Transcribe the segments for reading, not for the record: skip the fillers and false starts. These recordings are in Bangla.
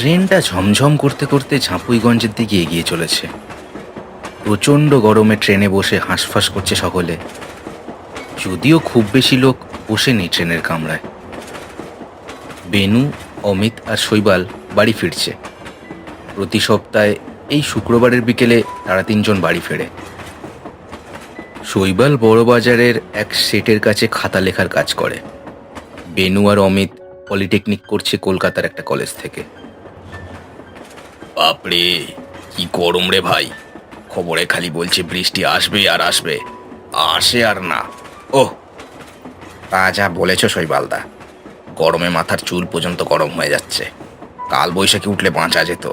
ট্রেনটা ঝমঝম করতে করতে ঝাঁপুইগঞ্জের দিকে এগিয়ে চলেছে। প্রচণ্ড গরমে ট্রেনে বসে হাঁসফাঁস করছে সকলে, যদিও খুব বেশি লোক বসেনি ট্রেনের কামরায়। বেনু, অমিত আর শৈবাল বাড়ি ফিরছে। প্রতি সপ্তাহে এই শুক্রবারের বিকেলে তারা তিনজন বাড়ি ফেরে। শৈবাল বড়বাজারের এক সেটের কাছে খাতা লেখার কাজ করে। বেনু আর অমিত পলিটেকনিক করছে কলকাতার একটা কলেজ থেকে। বাপরে, কি গরম রে ভাই! খবরে খালি বলছে বৃষ্টি আসবে আর আসবে, আসে আর না। ওহ, তা যা বলেছ শৈবালদা, গরমে মাথার চুল পর্যন্ত গরম হয়ে যাচ্ছে। কাল বৈশাখী উঠলে বাঁচা যেত।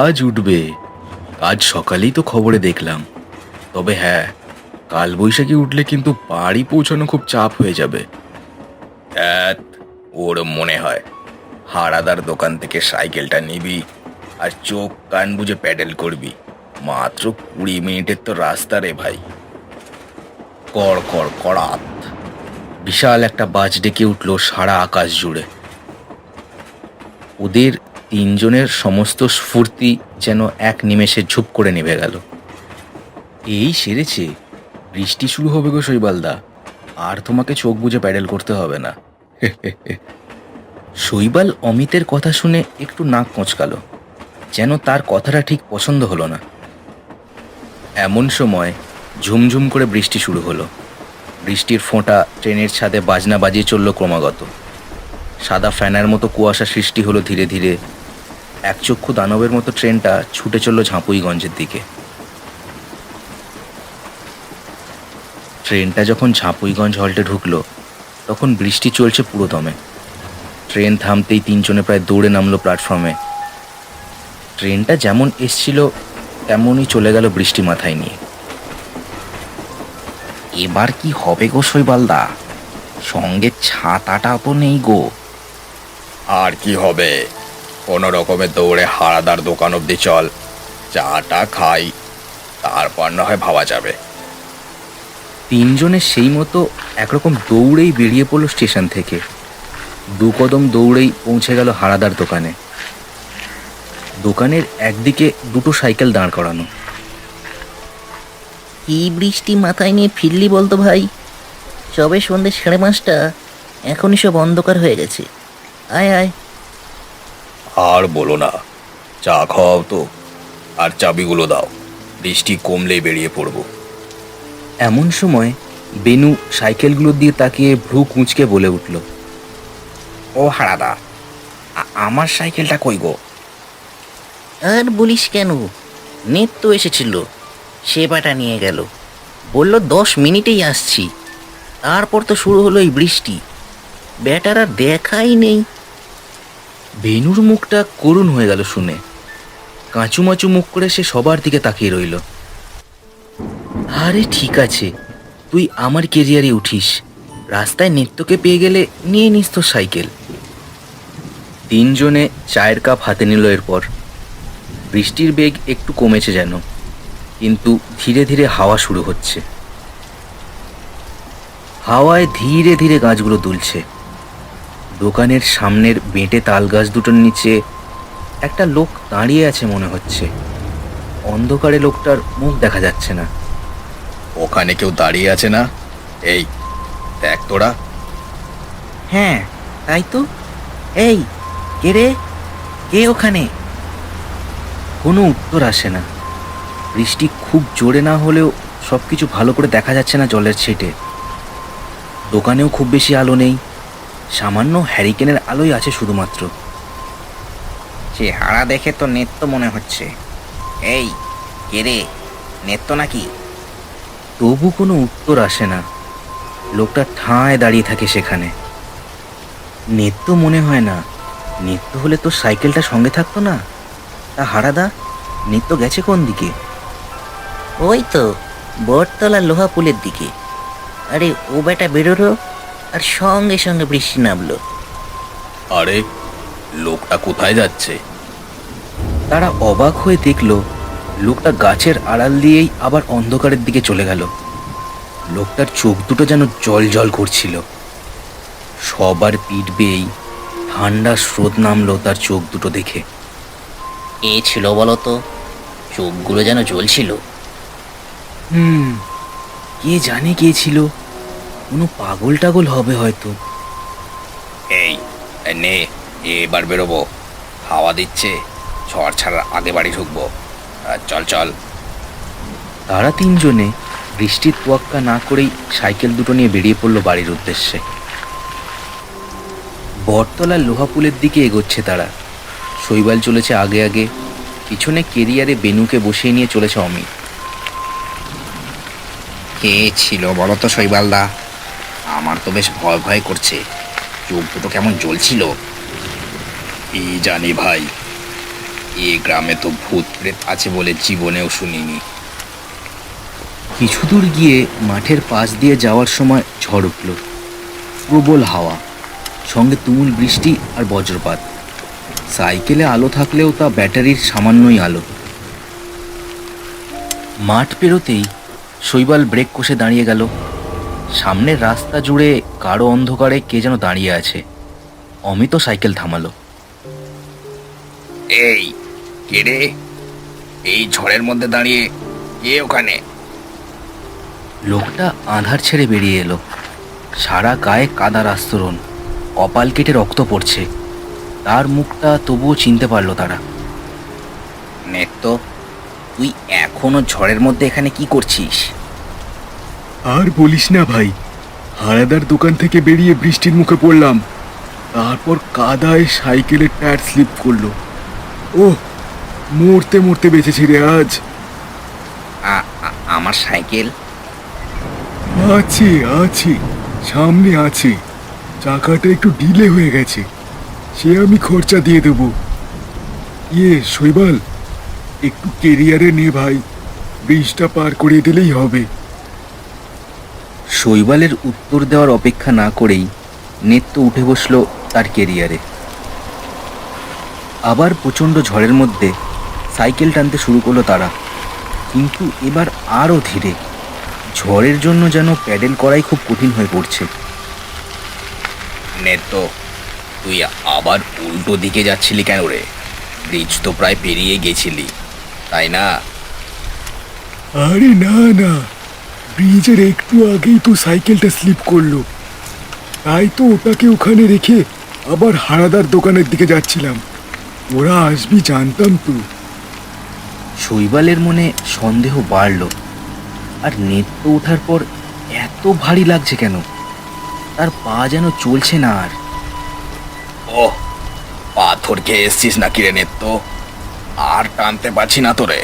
আজ উঠবে, আজ সকালেই তো খবরে দেখলাম। তবে হ্যাঁ, কাল বৈশাখী উঠলে কিন্তু বাড়ি পৌঁছানো খুব চাপ হয়ে যাবে। ওর মনে হয় হারাদার দোকান থেকে সাইকেলটা নিবি আর চোখ কান বুঝে প্যাডেল করবি। মাত্র 20 মিনিটের তো রাস্তা রে ভাই। কড় কড় কড়াত বিশাল একটা বাজ ডেকে উঠল সারা আকাশ জুড়ে। ওদের তিনজনের সমস্ত স্ফূর্তি যেন এক নিমেষে ঝুপ করে নিভে গেল। এই সেরেছে, বৃষ্টি শুরু হবে গো শৈবালদা, আর তোমাকে চোখ বুজে প্যাডেল করতে হবে না। শৈবাল অমিতের কথা শুনে একটু নাক কোঁচকালো, যেন তার কথাটা ঠিক পছন্দ হলো না। এমন সময় ঝুমঝুম করে বৃষ্টি শুরু হলো। বৃষ্টির ফোঁটা ট্রেনের ছাদে বাজনা বাজিয়ে চলল ক্রমাগত। সাদা ফ্যানের মতো কুয়াশা সৃষ্টি হলো ধীরে ধীরে। একচক্ষু দানবের মতো ট্রেনটা ছুটে চলল ঝাঁপুইগঞ্জের দিকে। ট্রেনটা যখন ঝাঁপুইগঞ্জ হল্টে ঢুকলো, তখন বৃষ্টি চলছে পুরোদমে। ট্রেন থামতেই তিনজনে প্রায় দৌড়ে নামলো প্ল্যাটফর্মে। ট্রেনটা যেমন এসছিল তেমনই চলে গেল বৃষ্টি মাথায় নিয়ে। এবার কি হবে গো শৈবালদা? সঙ্গে ছাতাটা তো নেই গো। আর কি হবে, কোনো রকমে দৌড়ে হারাদার দোকান অব্দি চল, চাটা খাই, তারপর না হয় ভাবা যাবে। তিনজনের সেই মতো একরকম দৌড়েই বেরিয়ে পড়লো স্টেশন থেকে। 2 কদম দৌড়েই পৌঁছে গেল হারাদার দোকানে। দোকানের একদিকে 2টো সাইকেল দাঁড় করানো। কি বৃষ্টি মাথায় নিয়ে ফিরলি বলতো ভাই? সবে সন্ধ্যে 5:30, এখনই সব অন্ধকার হয়ে গেছে। আয় আয়। আর বলো না, চা খাওয়াও তো, আর চাবিগুলো দাও, বৃষ্টি কমলেই বেরিয়ে পড়ব। এমন সময় বেনু সাইকেলগুলো দিয়ে তাকিয়ে ভ্রু কুঁচকে বলে উঠল, ও হারাদা, আমার সাইকেলটা কই গো? আর বলিস কেন, নেট তো এসেছিল, সেবাটা নিয়ে গেল। বলল 10 মিনিটেই আসছি। তারপর তো শুরু হলো এই বৃষ্টি, ব্যাটার আর দেখাই নেই। বেনুর মুখটা করুণ হয়ে গেল শুনে। কাঁচুমাচু মুখ করে সে সবার দিকে তাকিয়ে রইল। আরে ঠিক আছে, তুই আমার কেরিয়ারে উঠিস, রাস্তায় নিত্যকে পেয়ে গেলে নিয়ে নিস তোর সাইকেল। তিনজনে চায়ের কাপ হাতে নিল। এরপর বৃষ্টির বেগ একটু কমেছে যেন, কিন্তু ধীরে ধীরে হাওয়া শুরু হচ্ছে। হাওয়ায় ধীরে ধীরে গাছগুলো দুলছে। দোকানের সামনের বেঁটে তাল গাছ দুটোর নিচে একটা লোক দাঁড়িয়ে আছে মনে হচ্ছে। অন্ধকারে লোকটার মুখ দেখা যাচ্ছে না। ওখানে কেউ দাঁড়িয়ে আছে না? এই দেখ তোরা। হ্যাঁ, তাই তো। এই, কে রে? কে ওখানে? কোনো উত্তর আসে না। বৃষ্টি খুব জোরে না হলেও সবকিছু ভালো করে দেখা যাচ্ছে না জলের ছিটে। দোকানেও খুব বেশি আলো নেই, সামান্য হ্যারিকেনের আলোই আছে শুধুমাত্র। চেহারা দেখে তো নেত্য মনে হচ্ছে। এই, কে রে? নেত্য নাকি? তবু কোনো উত্তর আসে না। লোকটা ঠায় দাঁড়িয়ে থাকে সেখানে। নিত্য মনে হয় না। নিত্য হলে তো সাইকেলটা সঙ্গে থাকতো না। তা হারাদা, নিত্য গেছে কোন দিকে? ওই তো বটতলার লোহা পুলের দিকে। আরে ও বেটা বেরোলো, আর সঙ্গে সঙ্গে বৃষ্টি নামলো। আরে, লোকটা কোথায় যাচ্ছে? তারা অবাক হয়ে দেখল লোকটা গাছের আড়াল দিয়েই আবার অন্ধকারের দিকে চলে গেল। লোকটার চোখ দুটো যেন জল জল করছিল। সবার পিঠ বেয়েই ঠান্ডা স্রোত নামলো তার চোখ দুটো দেখে। এ ছিল বলো তো? চোখগুলো যেন জ্বলছিল। কে জানে কে ছিল, কোনো পাগল টাগল হবে হয়তো। এই নে, এবার বেরোবো, হাওয়া দিচ্ছে, ঝড় ছাড়ার আগে বাড়ি ঢুকবো। চল চল। তারা তিনজনে বৃষ্টির তোয়াক্কা না করেই সাইকেল দুটো নিয়ে বেরিয়ে পড়লো বাড়ির উদ্দেশ্যে। বটতলার লোহাপুলের দিকে এগোচ্ছে তারা। শৈবাল চলেছে আগে আগে, পিছনে কেরিয়ারে বেনুকে বসিয়ে নিয়ে চলেছে অমিত। কে ছিল বলো তো শৈবালদা? আমার তো বেশ ভয় ভয় করছে, চোখ দুটো কেমন জ্বলছিল। কি জানি ভাই, এই গ্রামে তো ভূত প্রেত আছে বলে জীবনেও শুনিনি। কিছু দূর গিয়ে মাঠের পাশ দিয়ে যাওয়ার সময় ঝড় উঠল। প্রবল হাওয়া, সঙ্গে তুমুল বৃষ্টি আর বজ্রপাত। সাইকেলে আলো থাকলেও তা ব্যাটারির সামান্যই আলো। মাঠ পেরোতেই শৈবাল ব্রেক কষে দাঁড়িয়ে গেল। সামনের রাস্তা জুড়ে গাঢ় অন্ধকারে কে যেন দাঁড়িয়ে আছে। অমিত সাইকেল থামালো। এই কে রে? এই ঝড়ের মধ্যে দাঁড়িয়ে কে ওখানে? লোকটা আঁধার ছেড়ে বেরিয়ে এলো। সারা গায়ে কাদার আস্তরণ, কপাল কেটে রক্ত পড়ছে। তার মুখটা তবুও চিনতে পারলো তারা। নেত্য, তুই এখনো ঝড়ের মধ্যে এখানে কি করছিস? আর বলিস না ভাই, হারাদার দোকান থেকে বেরিয়ে বৃষ্টির মুখে পড়লাম, তারপর কাদায় সাইকেলের টায়ার স্লিপ করলো। ও, মরতে মরতে বেঁচেছি রে আজ। আমার সাইকেল? আছে আছে, সামনে আছে, চাকাটা একটু ঢিলে হয়ে গেছে, সে আমি খরচা দিয়ে দেব। শৈবাল, একটু কেরিয়ারে নে ভাই, ব্রিজটা পার করে দিলেই হবে। শৈবালের উত্তর দেওয়ার অপেক্ষা না করেই নেত্য উঠে বসলো তার কেরিয়ারে। আবার প্রচণ্ড ঝড়ের মধ্যে সাইকেল টানতে শুরু করলো তারা, কিন্তু এবার আরও ধীরে। ঝড়ের জন্য যেন প্যাডেল করাই খুব কঠিন হয়ে পড়ছে। নেত্য, তুই আবার উল্টো দিকে যাচ্ছিলি কেন রে? ব্রিজ তো প্রায় পেরিয়ে গেছিলি, তাই না? আরে না না, ব্রিজের একটু আগেই তো সাইকেলটা স্লিপ করলো, তাই তো ওটাকে ওখানে রেখে আবার হারাদার দোকানের দিকে যাচ্ছিলাম। ওরা আসবি জানতাম তো। শৈবালের মনে সন্দেহ বাড়ল। আর নেত্য ওঠার পর এত ভারী লাগছে কেন? তার পা যেন চলছে না আর। ওহ, পাথর খেয়ে এসছিস নাকি রে নেত্য? আর টানতে পারছি না তোরে।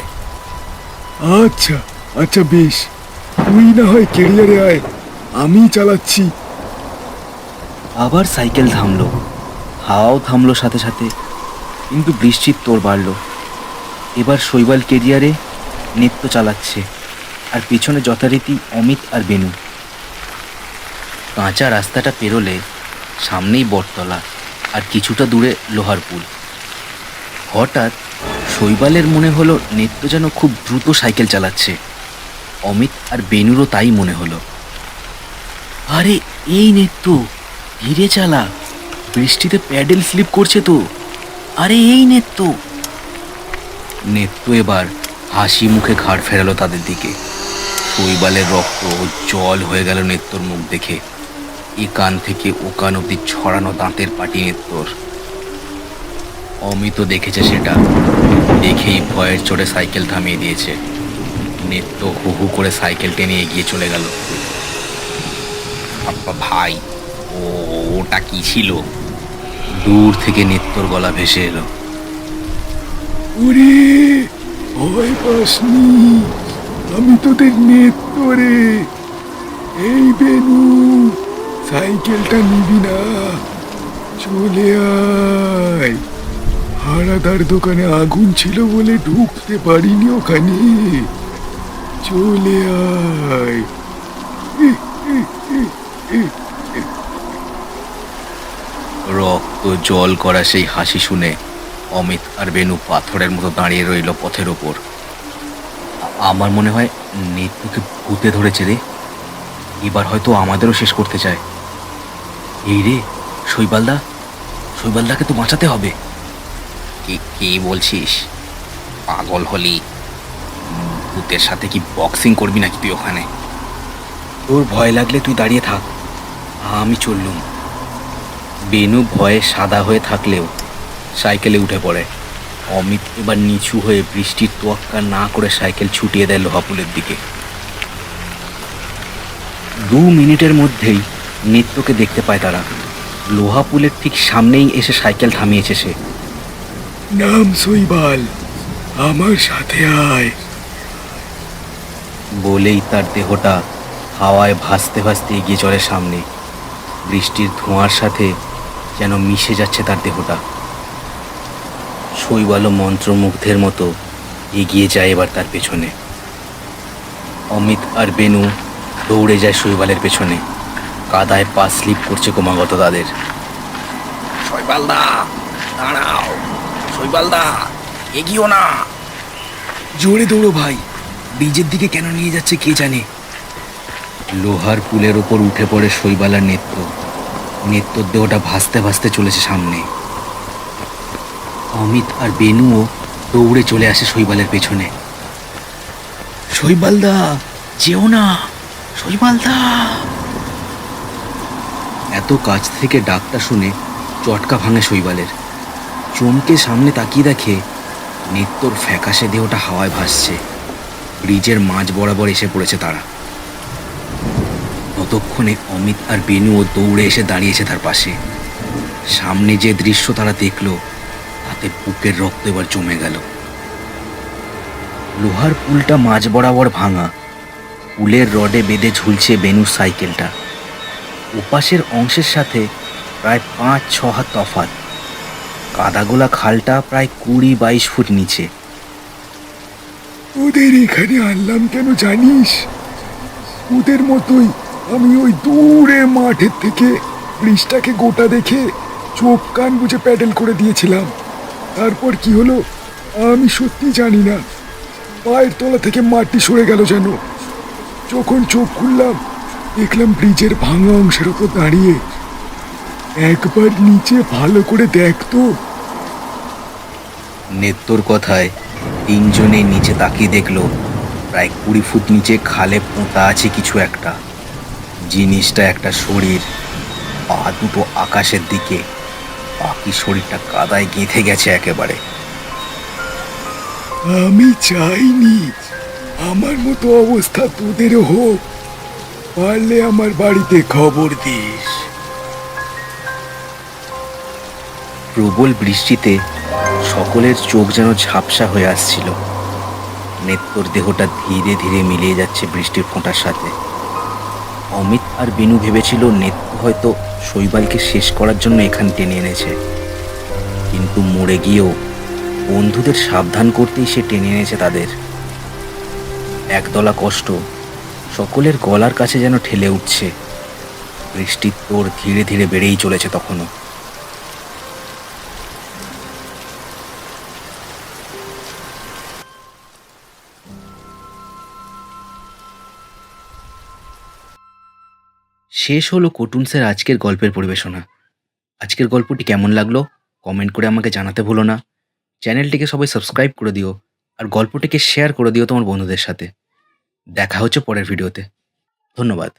আচ্ছা আচ্ছা বেশ, তুই না হয় কেরিয়ারে আয়, আমি চালাচ্ছি। আবার সাইকেল থামলো, হাওয়াও থামলো সাথে সাথে, কিন্তু বৃষ্টির তোড় বাড়ল। এবার শৈবাল কেরিয়ারে, নেত্য চালাচ্ছে, আর পিছনে যথারীতি অমিত আর বেনু। কাঁচা রাস্তাটা পেরোলে সামনেই বটতলা, আর কিছুটা দূরে লোহার পুল। হঠাৎ শৈবালের মনে হলো নেত্য যেন খুব দ্রুত সাইকেল চালাচ্ছে। অমিত আর বেনুরও তাই মনে হলো। আরে এই নেত্য, ধীরে চালা, বৃষ্টিতে প্যাডেল স্লিপ করছে তো। আরে এই নেত্য। নেত্য এবার হাসি মুখে ঘাড় ফেরালো তাদের দিকে। শৈবালের রক্ত জল হয়ে গেল নেত্তর মুখ দেখে। এ কান থেকে ও কান অব্দি ছড়ানো দাঁতের পাটি নেত্তর। অমিত দেখেছে সেটা, দেখেই ভয়ের চড়ে সাইকেল থামিয়ে দিয়েছে। নেত্য হু হু করে সাইকেল টেনে এগিয়ে চলে গেল। ভাই, ওটা কি ছিল? দূর থেকে নেত্তর গলা ভেসে এলো। ওরে, ভয় পাসনি, আমি তোদের নেত্য রে। এই বেনু, সাইকেলটা নিবি না? চলে আয়, হারাদার দোকানে আগুন ছিল বলে ঢুকতে পারিনি ওখানে। চলে আয়। রক্ত জল করা সেই হাসি শুনে অমিত আর বেনু পাথরের মতো দাঁড়িয়ে রইল পথের ওপর। আমার মনে হয় নেত্যকে ভূতে ধরেছে রে। এবার হয়তো আমাদেরও শেষ করতে চায়। এই রে শৈবালদা, শৈবালদাকে তো বাঁচাতে হবে। কি কি বলছিস? পাগল হলি? ভূতের সাথে কি বক্সিং করবি নাকি তুই ওখানে? তোর ভয় লাগলে তুই দাঁড়িয়ে থাক, আমি চললুম। বেনু ভয়ে সাদা হয়ে থাকলেও সাইকেলে উঠে পড়ে। অমিত এবার নিচু হয়ে বৃষ্টির তোয়াক্কা না করে সাইকেল ছুটিয়ে দেয় লোহাপুলের দিকে। 2 মিনিটের মধ্যেই নিত্যকে দেখতে পায় তারা। লোহাপুলের ঠিক সামনেই এসে সাইকেল থামিয়েছে সে। নাম শৈবাল, আমার সাথে আয়। বলেই তার দেহটা হাওয়ায় ভাসতে ভাসতে এগিয়ে চলে সামনে। বৃষ্টির ধোঁয়ার সাথে যেন মিশে যাচ্ছে তার দেহটা। শৈবালও মন্ত্রমুগ্ধের মতো এগিয়ে যায় এবার তার পেছনে। অমিত আর বেনু দৌড়ে যায় শৈবালের পেছনে। কাদায় পা স্লিপ করছে ক্রমাগত তাদের। শৈবালদা দাঁড়াও, শৈবালদা এগিয়েও না। জোরে দৌড়ো ভাই, ব্রিজের দিকে কেন নিয়ে যাচ্ছে কে জানে। লোহার পুলের ওপর উঠে পড়ে শৈবাল আর নেত্র। নেত্রর দেহটা ভাসতে ভাসতে চলেছে সামনে। অমিত আর বেনুও দৌড়ে চলে আসে শৈবালের পেছনে। শৈবালদা যেও না, শৈবালদা। এত কাছ থেকে ডাকটা শুনে চটকা ভাঙে শৈবালের। চমকে সামনে তাকিয়ে দেখে নেত্রর ফ্যাকাশে দেহটা হাওয়ায় ভাসছে। ব্রিজের মাঝ বরাবর এসে পড়েছে তারা। ততক্ষণে অমিত আর বেনুও দৌড়ে এসে দাঁড়িয়েছে তার পাশে। সামনে যে দৃশ্য তারা দেখল তাতে বুকের রক্ত এবার জমে গেল। লোহার পুলটা মাঝ বরাবর ভাঙা। পুলের রডে বেঁধে ঝুলছে বেনুর সাইকেলটা। ওপাশের অংশের সাথে প্রায় 5-6 হাত তফাৎ। কাদাগোলা খালটা প্রায় 20-22 ফুট নিচে। ওদের এখানে আনলাম কেন জানিস? ওদের মতোই আমি ওই দূরে মাঠের থেকে ব্রিজটাকে গোটা দেখে চোখ কান বুঝে প্যাডেল করে দিয়েছিলাম। তারপর কি হলো আমি সত্যি জানি না। পায়ের তলা থেকে মাটি সরে গেল যেন। যখন চোখ খুললাম দেখলাম ব্রিজের ভাঙা অংশের ওপর দাঁড়িয়ে। একবার নিচে ভালো করে দেখতো। নেত্রর কথায় তিনজনে নিচে তাকিয়ে দেখল প্রায় 20 ফুট নিচে খালে পোঁতা আছে কিছু একটা। জিনিসটা একটা শরীর, পা দুটো আকাশের দিকে, বাকি শরীরটা কাদায় গেঁথে গেছে একেবারে। আমি চাইনি আমার মতো অবস্থা তোদেরও হোক। পারলে আমার বাড়িতে খবর দিস। প্রবল বৃষ্টিতে সকলের চোখ যেন ঝাপসা হয়ে আসছিল। নেত্রর দেহটা ধীরে ধীরে মিলিয়ে যাচ্ছে বৃষ্টির ফোঁটার সাথে। অমিত আর বিনু ভেবেছিল নেত্র হয়তো শৈবালকে শেষ করার জন্য এখানে টেনে এনেছে, কিন্তু মরে গিয়েও বন্ধুদের সাবধান করতেই সে টেনে এনেছে তাদের। একদলা কষ্ট সকলের গলার কাছে যেন ঠেলে উঠছে। বৃষ্টির তোর ধীরে ধীরে বেড়েই চলেছে তখনও। শেষ হলো কটুন্সের আজকের গল্পের পরিবেশনা। আজকের গল্পটি কেমন লাগলো কমেন্ট করে আমাকে জানাতে ভুলো না। চ্যানেলটিকে সবাই সাবস্ক্রাইব করে দিও আর গল্পটিকে শেয়ার করে দিও তোমার বন্ধুদের সাথে। দেখা হচ্ছে পরের ভিডিওতে। ধন্যবাদ।